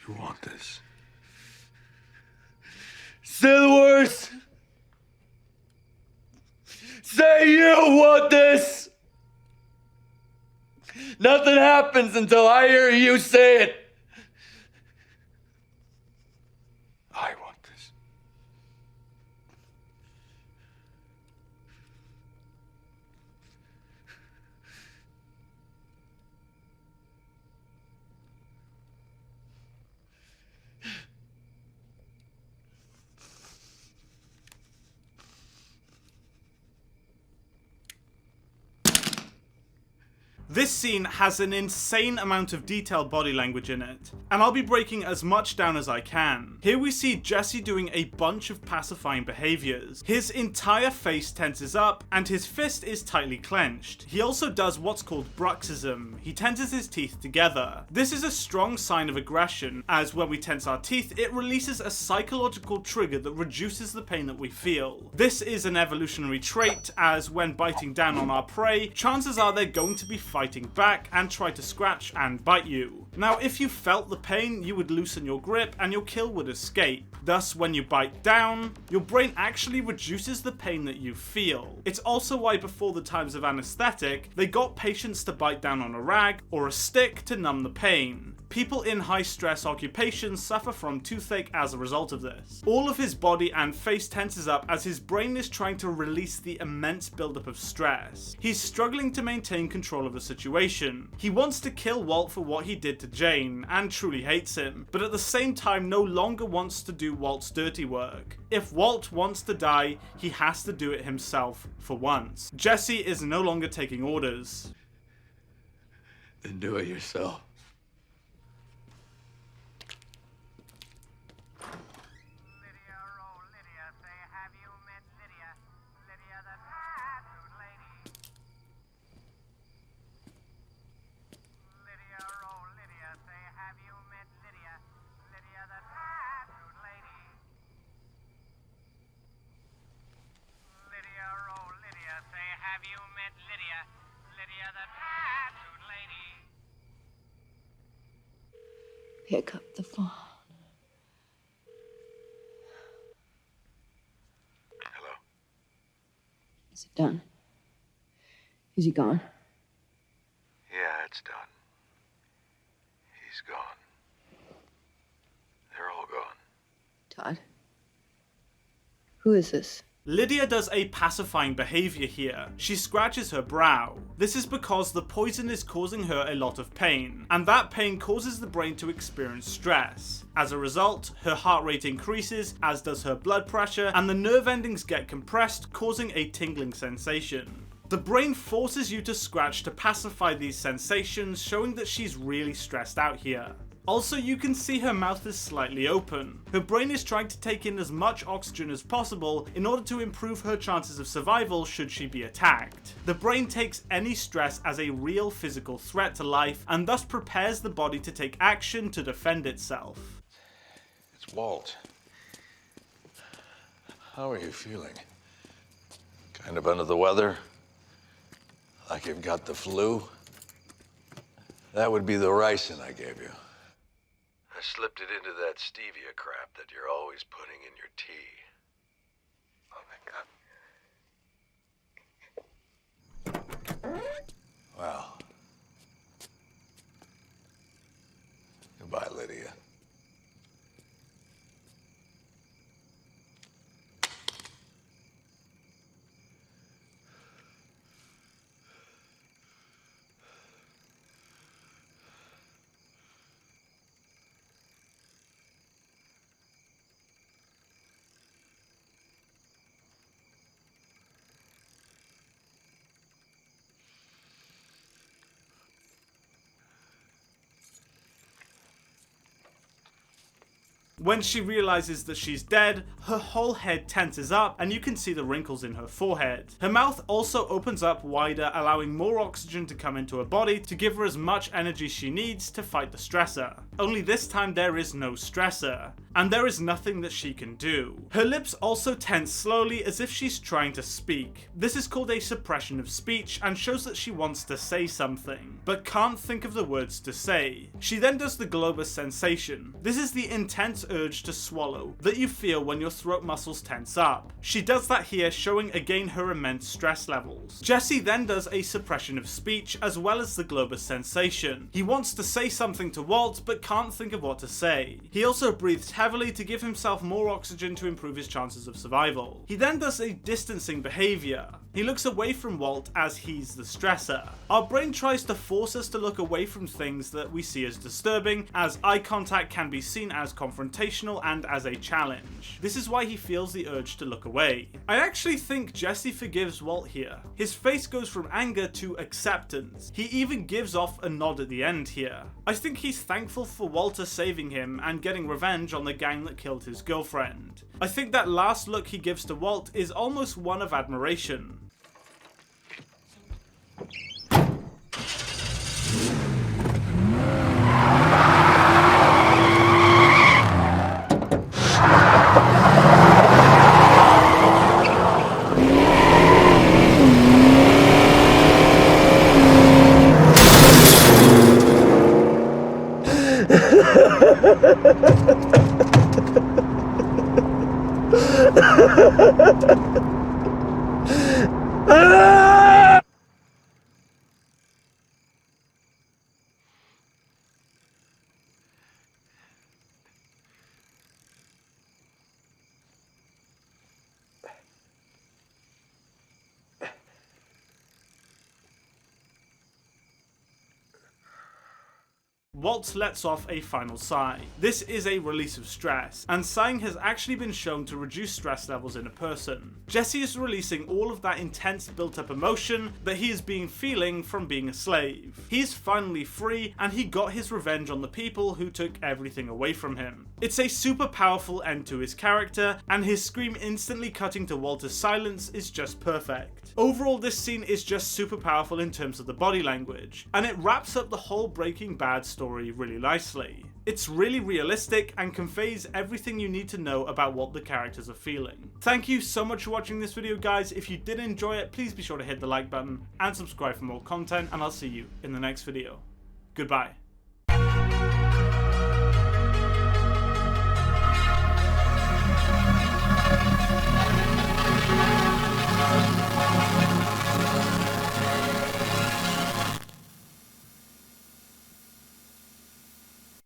You want this? Say the words! Say you want this! Nothing happens until I hear you say it. I want this. This scene has an insane amount of detailed body language in it, and I'll be breaking as much down as I can. Here we see Jesse doing a bunch of pacifying behaviors. His entire face tenses up, and his fist is tightly clenched. He also does what's called bruxism. He tenses his teeth together. This is a strong sign of aggression, as when we tense our teeth, it releases a psychological trigger that reduces the pain that we feel. This is an evolutionary trait, as when biting down on our prey, chances are they're going to be fighting back and try to scratch and bite you. Now, if you felt the pain, you would loosen your grip and your kill would escape. Thus, when you bite down, your brain actually reduces the pain that you feel. It's also why before the times of anesthetic, they got patients to bite down on a rag or a stick to numb the pain. People in high-stress occupations suffer from toothache as a result of this. All of his body and face tenses up as his brain is trying to release the immense buildup of stress. He's struggling to maintain control of the situation. He wants to kill Walt for what he did to Jane, and truly hates him, but at the same time no longer wants to do Walt's dirty work. If Walt wants to die, he has to do it himself for once. Jesse is no longer taking orders. Then do it yourself. Have you met Lydia? Lydia the tattooed lady. Pick up the phone. Hello. Is it done? Is he gone? Yeah, it's done. He's gone. They're all gone. Todd? Who is this? Lydia does a pacifying behavior here. She scratches her brow. This is because the poison is causing her a lot of pain, and that pain causes the brain to experience stress. As a result, her heart rate increases, as does her blood pressure, and the nerve endings get compressed, causing a tingling sensation. The brain forces you to scratch to pacify these sensations, showing that she's really stressed out here. Also, you can see her mouth is slightly open. Her brain is trying to take in as much oxygen as possible in order to improve her chances of survival should she be attacked. The brain takes any stress as a real physical threat to life and thus prepares the body to take action to defend itself. It's Walt. How are you feeling? Kind of under the weather? Like you've got the flu? That would be the ricin I gave you. I slipped it into that stevia crap that you're always putting in your tea. Oh, my God. Well. Goodbye, Lydia. When she realizes that she's dead, her whole head tenses up and you can see the wrinkles in her forehead. Her mouth also opens up wider, allowing more oxygen to come into her body to give her as much energy she needs to fight the stressor. Only this time there is no stressor, and there is nothing that she can do. Her lips also tense slowly as if she's trying to speak. This is called a suppression of speech and shows that she wants to say something, but can't think of the words to say. She then does the globus sensation. This is the intense urge to swallow that you feel when your throat muscles tense up. She does that here, showing again her immense stress levels. Jesse then does a suppression of speech as well as the globus sensation. He wants to say something to Walt but can't think of what to say. He also breathes heavily to give himself more oxygen to improve his chances of survival. He then does a distancing behavior. He looks away from Walt as he's the stressor. Our brain tries to force us to look away from things that we see as disturbing, as eye contact can be seen as confrontational and as a challenge. This is why he feels the urge to look away. I actually think Jesse forgives Walt here. His face goes from anger to acceptance. He even gives off a nod at the end here. I think he's thankful for Walter saving him and getting revenge on the gang that killed his girlfriend. I think that last look he gives to Walt is almost one of admiration. Walt lets off a final sigh. This is a release of stress, and sighing has actually been shown to reduce stress levels in a person. Jesse is releasing all of that intense built-up emotion that he has been feeling from being a slave. He's finally free, and he got his revenge on the people who took everything away from him. It's a super powerful end to his character, and his scream instantly cutting to Walter's silence is just perfect. Overall, this scene is just super powerful in terms of the body language, and it wraps up the whole Breaking Bad story really nicely. It's really realistic and conveys everything you need to know about what the characters are feeling. Thank you so much for watching this video, guys. If you did enjoy it, please be sure to hit the like button and subscribe for more content, and I'll see you in the next video. Goodbye.